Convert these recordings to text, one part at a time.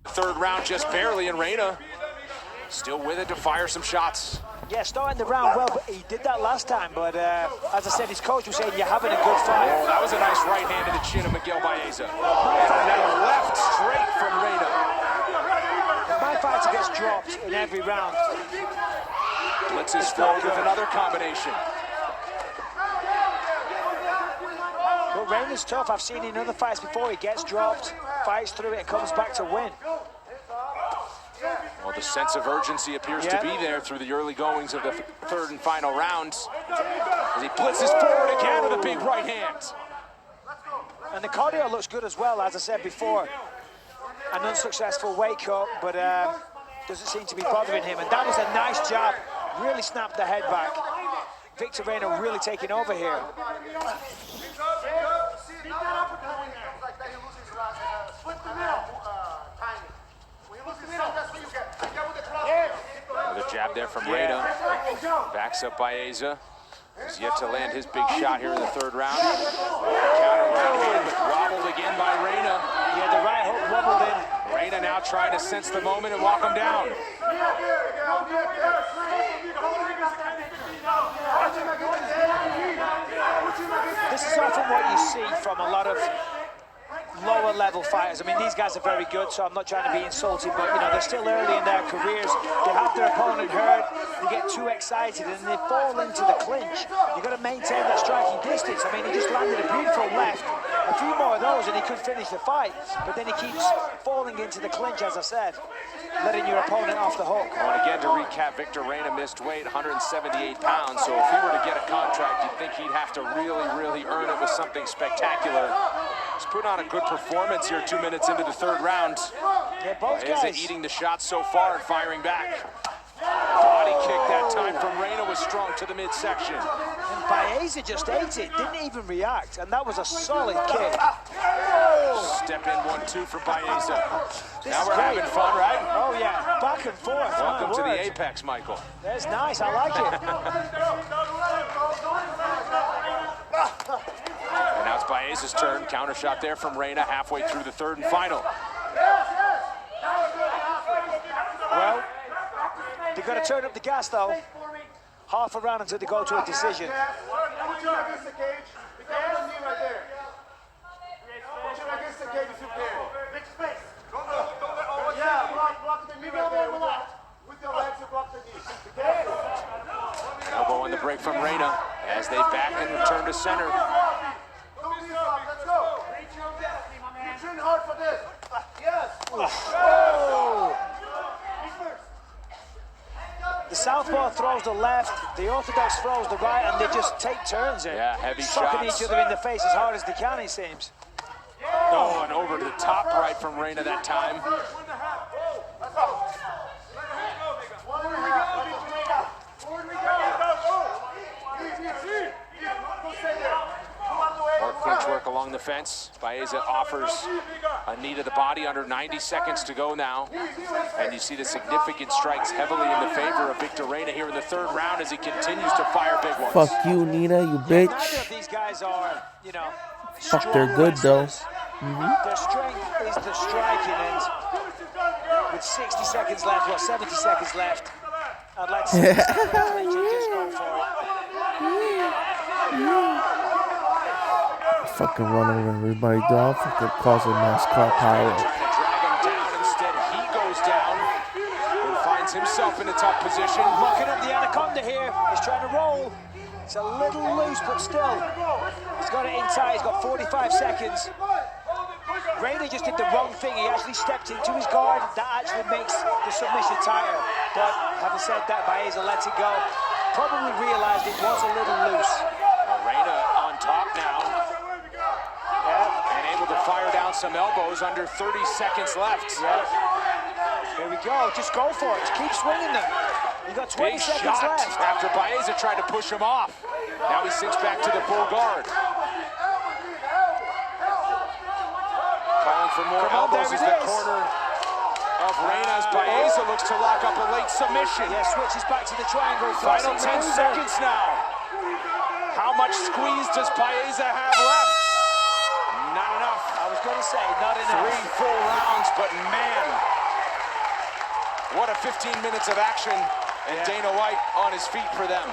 Third round just barely, and Reina still with it to fire some shots. Yeah, starting the round well, but he did that last time. But as I said, his coach was saying, you're having a good fight. Oh, that was a nice right hand to the chin of Miguel Baeza. And then a left straight from Reina. My fighter gets dropped in every round. Blitzes forward with another combination. But Reina's tough. I've seen in other fights before. He gets dropped, fights through it, and comes back to win. Well, the sense of urgency appears to be there through the early goings of the third and final rounds. As he blitzes forward again with a big right hand. And the cardio looks good as well, as I said before. An unsuccessful weight cut, but doesn't seem to be bothering him. And that was a nice jab. Really snapped the head back. Victor Reina really taking over here. Another jab there from Reina. Backs up Baeza. He's yet to land his big shot here in the third round. Counter right hand, but wobbled again by Reina. Yeah, the right hook wobbled in. Reina now trying to sense the moment and walk him down. This is often what you see from a lot of lower level fighters. I mean, these guys are very good, so I'm not trying to be insulting, but you know, they're still early in their careers. They have their opponent hurt, they get too excited and they fall into the clinch. You've got to maintain that striking distance. I mean, he just landed a beautiful left, a few more of those and he could finish the fight, but then he keeps falling into the clinch, as I said, letting your opponent off the hook. Well, and again, to recap, Victor Reina missed weight, 178 pounds, so if he were to get a contract, you'd think he'd have to really earn it with something spectacular. He's put on a good performance here 2 minutes into the third round. Yeah, both guys eating the shots so far and firing back. Body kick that time from Reina was strong to the midsection. And Baeza just ate it, didn't even react, and that was a solid kick. Step in 1-2 for Baeza. This now is we're great. having fun, right? Oh yeah, back and forth. Welcome to the Apex, Michael. That's nice, I like it. And now it's Baeza's turn. Counter shot there from Reina halfway through the third and final. Well, they've got to turn up the gas though. Half a round until they go to a decision. Elbow on the break from Reina as they back and return to center. The southpaw throws the left, the orthodox throws the right, and they just take turns here. Yeah, heavy sucking shots. each other in the face as hard as they can, it seems. Oh, and over to the top right from Reina that time. More clinch work along the fence. Baeza offers a knee to the body under 90 seconds to go now. And you see the significant strikes heavily in the favor of Victor Reina here in the third round as he continues to fire big ones. Fuck you, Nina, you bitch. Neither of these guys are, you know, Fuck, they're good though. Their strength is the striking, and with 60 seconds left, well, 70 seconds left, I'd like to see this clinch and just go for it. Fucking run over everybody, dog. Fucking cause a NASCAR power. Trying to drag him down. Instead, he goes down and finds himself in a tough position. Locking up the anaconda here. He's trying to roll. It's a little loose, but still, he's got it in tight. He's got 45 seconds. Reina just did the wrong thing. He actually stepped into his guard. That actually makes the submission tighter. But having said that, Baeza lets it go. Probably realized it was a little loose. Reina on top now. And able to fire down some elbows under 30 seconds left. Here we go. Just go for it. Just keep swinging them. You got 20 Big seconds shot left. after Baeza tried to push him off. Now he sinks back to the full guard. Calling for more elbows as the corner of Reina as Baeza looks to lock up a late submission. Yeah, switches back to the triangle. Final 10 seconds now. How much squeeze does Baeza have left? Not enough. I was going to say, not enough. 3 full rounds, but man, What a 15 minutes of action, and Dana White on his feet for them.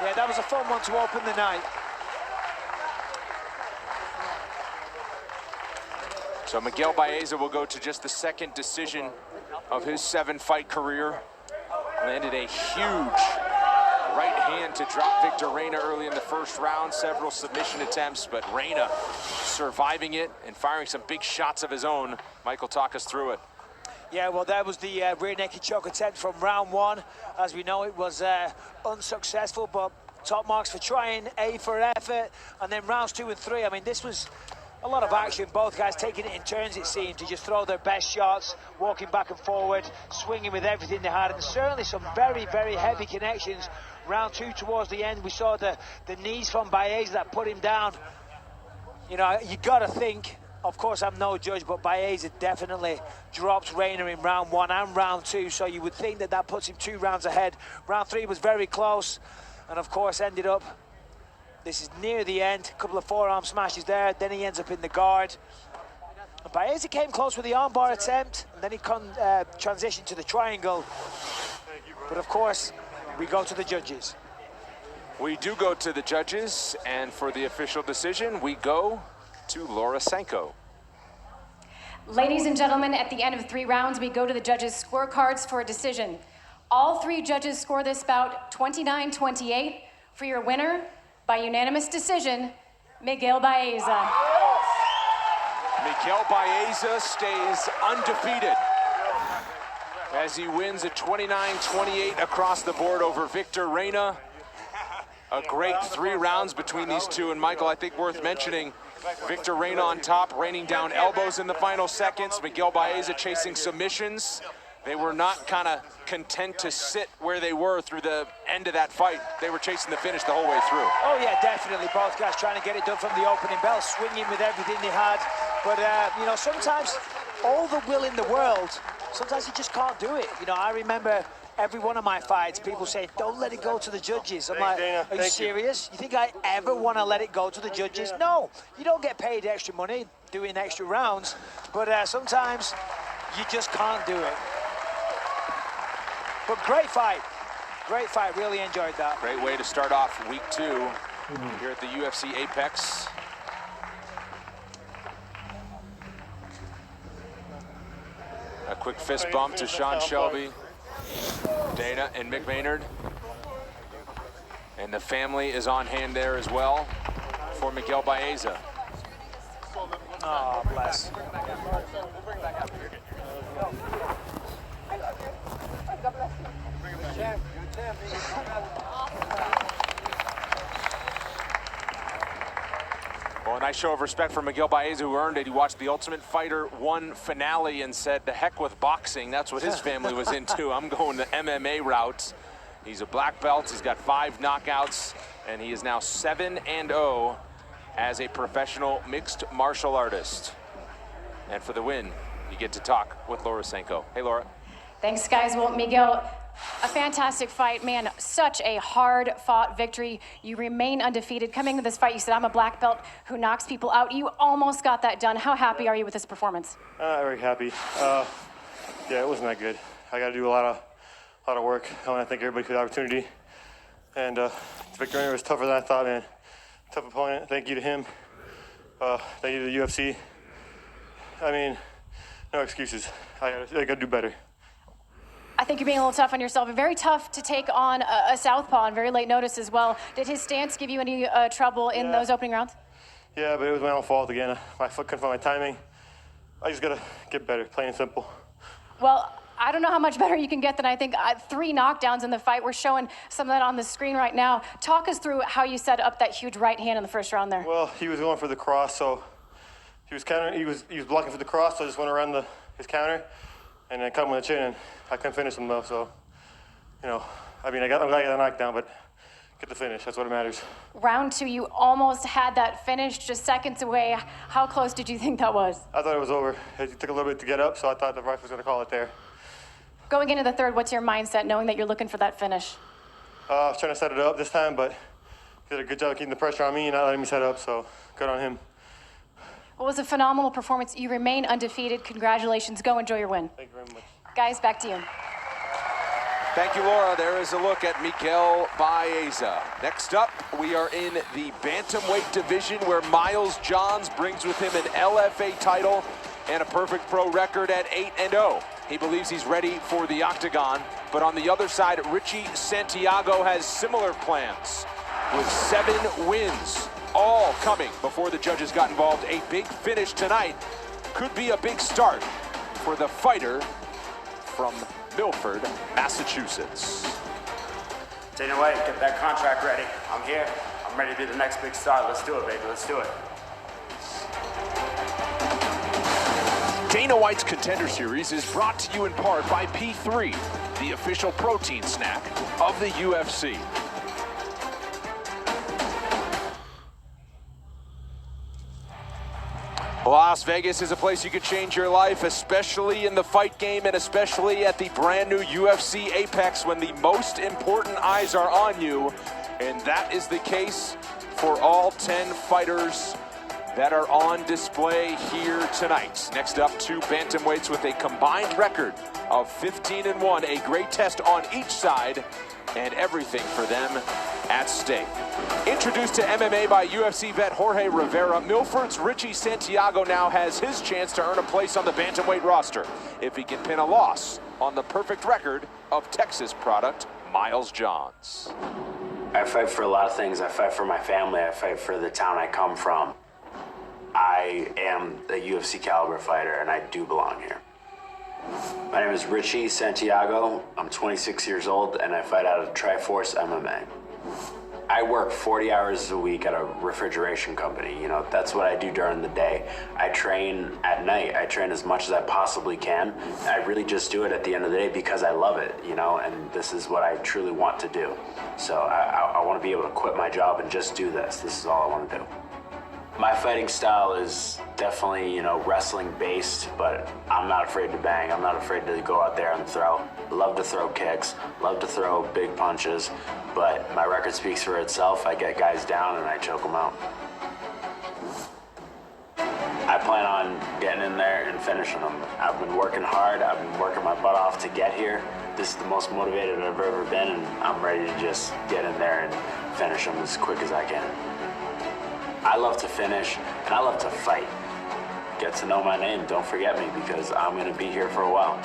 Yeah, that was a fun one to open the night. So Miguel Baeza will go to just the second decision of his 7-fight career. Landed a huge right hand to drop Victor Reina early in the first round. Several submission attempts, but Reina surviving it and firing some big shots of his own. Michael, talk us through it. Yeah, well, that was the rear naked choke attempt from round one. As we know, it was unsuccessful, but top marks for trying, A for effort, and then rounds 2 and 3. I mean, this was a lot of action. Both guys taking it in turns, it seemed, to just throw their best shots, walking back and forward, swinging with everything they had, and certainly some very, very heavy connections. Round 2 towards the end, we saw the knees from Baeza that put him down. You know, you got to think, of course, I'm no judge, but Baeza definitely dropped Reina in round 1 and round 2, so you would think that that puts him 2 rounds ahead. Round 3 was very close, and of course ended up, this is near the end, a couple of forearm smashes there, then he ends up in the guard. And Baeza came close with the armbar attempt, and then he transitioned to the triangle. But of course, we go to the judges. We do go to the judges, and for the official decision, we go to Laura Sanko. Ladies and gentlemen, at the end of 3 rounds, we go to the judges' scorecards for a decision. All 3 judges score this bout 29-28 for your winner by unanimous decision, Miguel Baeza. Miguel Baeza stays undefeated as he wins at 29-28 across the board over Victor Reina. A great 3 rounds between these two, and Michael, I think worth mentioning, Victor Reina on top, raining down elbows in the final seconds. Miguel Baeza chasing submissions. They were not kind of content to sit where they were through the end of that fight. They were chasing the finish the whole way through. Oh yeah, definitely. Both guys trying to get it done from the opening bell, swinging with everything they had. But you know, sometimes all the will in the world, sometimes you just can't do it. You know, I remember every one of my fights, people say, don't let it go to the judges. I'm like, are you serious? You think I ever want to let it go to the judges? No, you don't get paid extra money doing extra rounds, but sometimes you just can't do it. But great fight, really enjoyed that. Great way to start off week 2 here at the UFC Apex. A quick fist bump to Sean Shelby, Dana, and Mick Maynard. And the family is on hand there as well for Miguel Baeza. Oh, bless. Well, a nice show of respect for Miguel Baeza, who earned it. He watched the Ultimate Fighter 1 finale and said, the heck with boxing. That's what his family was into. I'm going the MMA route. He's a black belt. He's got 5 knockouts, and he is now 7-0 as a professional mixed martial artist. And for the win, you get to talk with Laura Sanko. Hey, Laura. Thanks, guys. Well, Miguel, a fantastic fight, man. Such a hard-fought victory. You remain undefeated. Coming into this fight, you said, I'm a black belt who knocks people out. You almost got that done. How happy are you with this performance? Very happy. Yeah, it wasn't that good. I got to do a lot of work. I want to thank everybody for the opportunity. And Victor Reina was tougher than I thought, man. Tough opponent. Thank you to him. Thank you to the UFC. I mean, no excuses. I got to do better. I think you're being a little tough on yourself, and very tough to take on a southpaw on very late notice as well. Did his stance give you any trouble in those opening rounds? Yeah, but it was my own fault again. My foot couldn't find my timing. I just got to get better, plain and simple. Well, I don't know how much better you can get than I think 3 knockdowns in the fight. We're showing some of that on the screen right now. Talk us through how you set up that huge right hand in the first round there. Well, he was going for the cross, so he was countering. He was blocking for the cross, so I just went around his counter and then cut him with the chin, and I couldn't finish him though. So, you know, I mean, I'm glad I got a knockdown, but get the finish. That's what matters. Round 2, you almost had that finish, just seconds away. How close did you think that was? I thought it was over. It took a little bit to get up, so I thought the ref was going to call it there. Going into the third, what's your mindset, knowing that you're looking for that finish? I was trying to set it up this time, but he did a good job of keeping the pressure on me and not letting me set up, so good on him. Well, it was a phenomenal performance. You remain undefeated. Congratulations. Go enjoy your win. Thank you very much. Guys, back to you. Thank you, Laura. There is a look at Miguel Baeza. Next up, we are in the bantamweight division where Miles Johns brings with him an LFA title and a perfect pro record at 8-0. He believes he's ready for the octagon, but on the other side, Richie Santiago has similar plans with 7 wins, all coming before the judges got involved. A big finish tonight could be a big start for the fighter from Milford, Massachusetts. Dana White, get that contract ready. I'm here. I'm ready to be the next big star. Let's do it, baby. Let's do it. Dana White's Contender Series is brought to you in part by P3, the official protein snack of the UFC. Las Vegas is a place you can change your life, especially in the fight game and especially at the brand new UFC Apex when the most important eyes are on you. And that is the case for all 10 fighters that are on display here tonight. Next up, 2 bantamweights with a combined record of 15-1, a great test on each side, and everything for them at stake. Introduced to MMA by UFC vet Jorge Rivera, Milford's Richie Santiago now has his chance to earn a place on the bantamweight roster if he can pin a loss on the perfect record of Texas product Miles Johns. I fight for a lot of things. I fight for my family. I fight for the town I come from. I am a UFC caliber fighter, and I do belong here. My name is Richie Santiago. I'm 26 years old, and I fight out of Triforce MMA. I work 40 hours a week at a refrigeration company. You know, that's what I do during the day. I train at night. I train as much as I possibly can. I really just do it at the end of the day because I love it, you know, and this is what I truly want to do. So I want to be able to quit my job and just do this. This is all I want to do. My fighting style is definitely, you know, wrestling based, but I'm not afraid to bang. I'm not afraid to go out there and throw. Love to throw kicks, love to throw big punches, but my record speaks for itself. I get guys down and I choke them out. I plan on getting in there and finishing them. I've been working hard. I've been working my butt off to get here. This is the most motivated I've ever been, and I'm ready to just get in there and finish them as quick as I can. I love to finish, and I love to fight. Get to know my name. Don't forget me, because I'm going to be here for a while.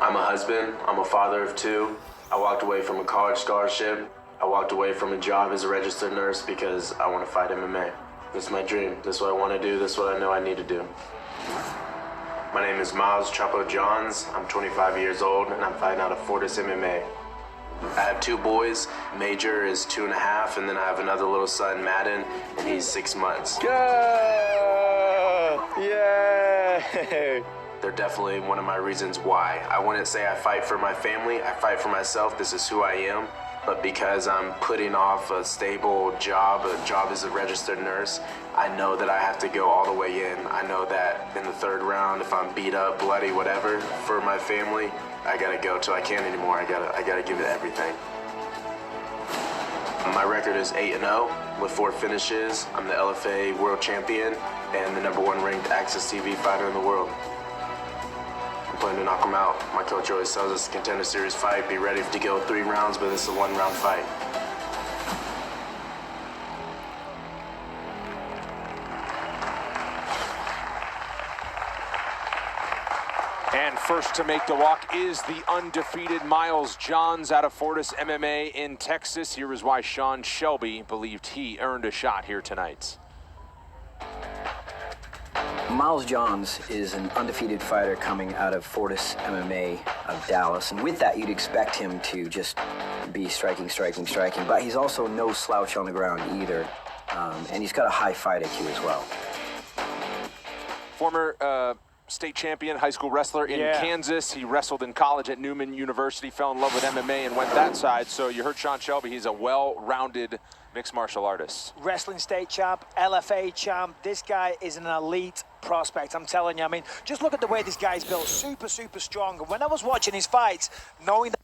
I'm a husband. I'm a father of 2. I walked away from a college scholarship. I walked away from a job as a registered nurse because I want to fight MMA. This is my dream. This is what I want to do. This is what I know I need to do. My name is Miles Chapo Johns. I'm 25 years old, and I'm fighting out of Fortis MMA. I have 2 boys. Major is 2.5, and then I have another little son, Madden, and he's 6 months. Go! Yay! They're definitely one of my reasons why. I wouldn't say I fight for my family. I fight for myself. This is who I am. But because I'm putting off a stable job, a job as a registered nurse, I know that I have to go all the way in. I know that in the 3rd round, if I'm beat up, bloody, whatever, for my family, I gotta go till I can't anymore. I gotta give it everything. My record is 8-0 with 4 finishes. I'm the LFA world champion and the #1 ranked Access TV fighter in the world. I'm planning to knock him out. My coach always tells us Contender Series fight, be ready to go 3 rounds, but it's a 1-round fight. And first to make the walk is the undefeated Miles Johns out of Fortis MMA in Texas. Here is why Sean Shelby believed he earned a shot here tonight. Miles Johns is an undefeated fighter coming out of Fortis MMA of Dallas. And with that, you'd expect him to just be striking. But he's also no slouch on the ground either. And he's got a high fight IQ as well. Former state champion, high school wrestler in Kansas. He wrestled in college at Newman University, fell in love with MMA and went that side. So you heard Sean Shelby, he's a well-rounded mixed martial artist. Wrestling state champ, LFA champ. This guy is an elite prospect, I'm telling you. I mean, just look at the way this guy's built. Super strong. And when I was watching his fights, knowing that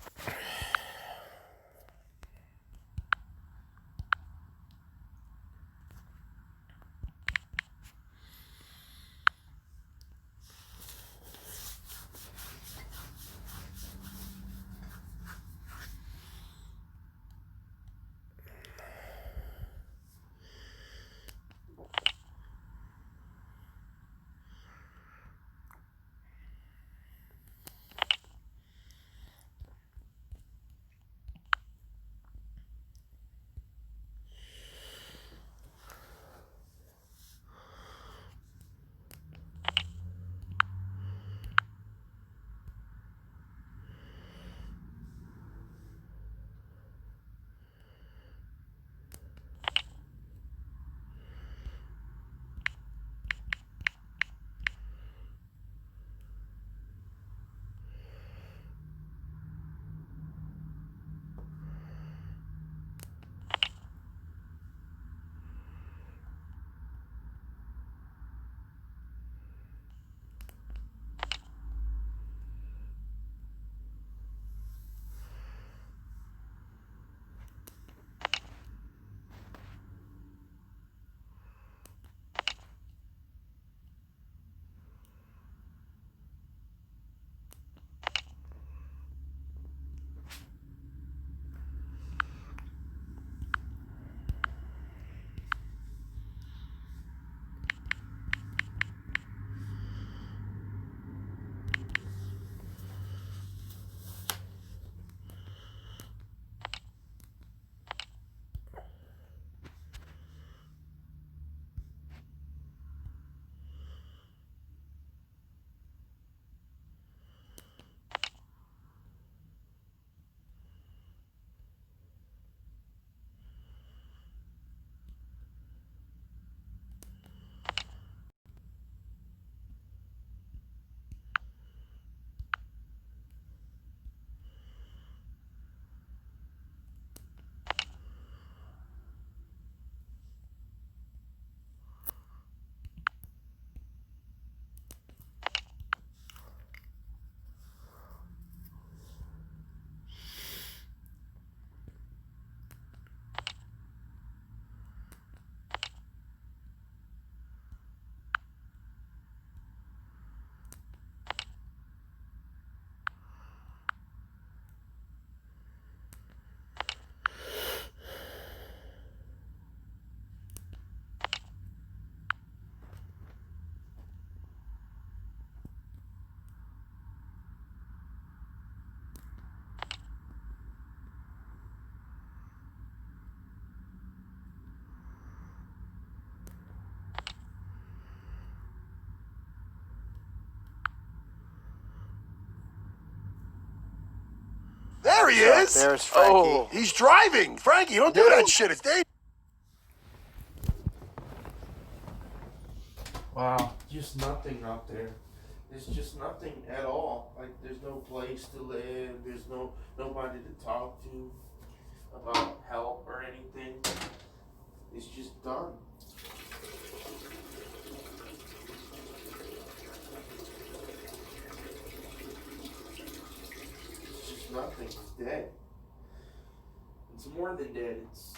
is? There's Frankie. Oh. He's driving. Frankie, don't do that shit. It's dangerous. Wow, just nothing out there. There's just nothing at all. Like, there's no place to live. There's nobody to talk to about help or anything. It's just done. It's just nothing. It's dead. It's more than dead. It's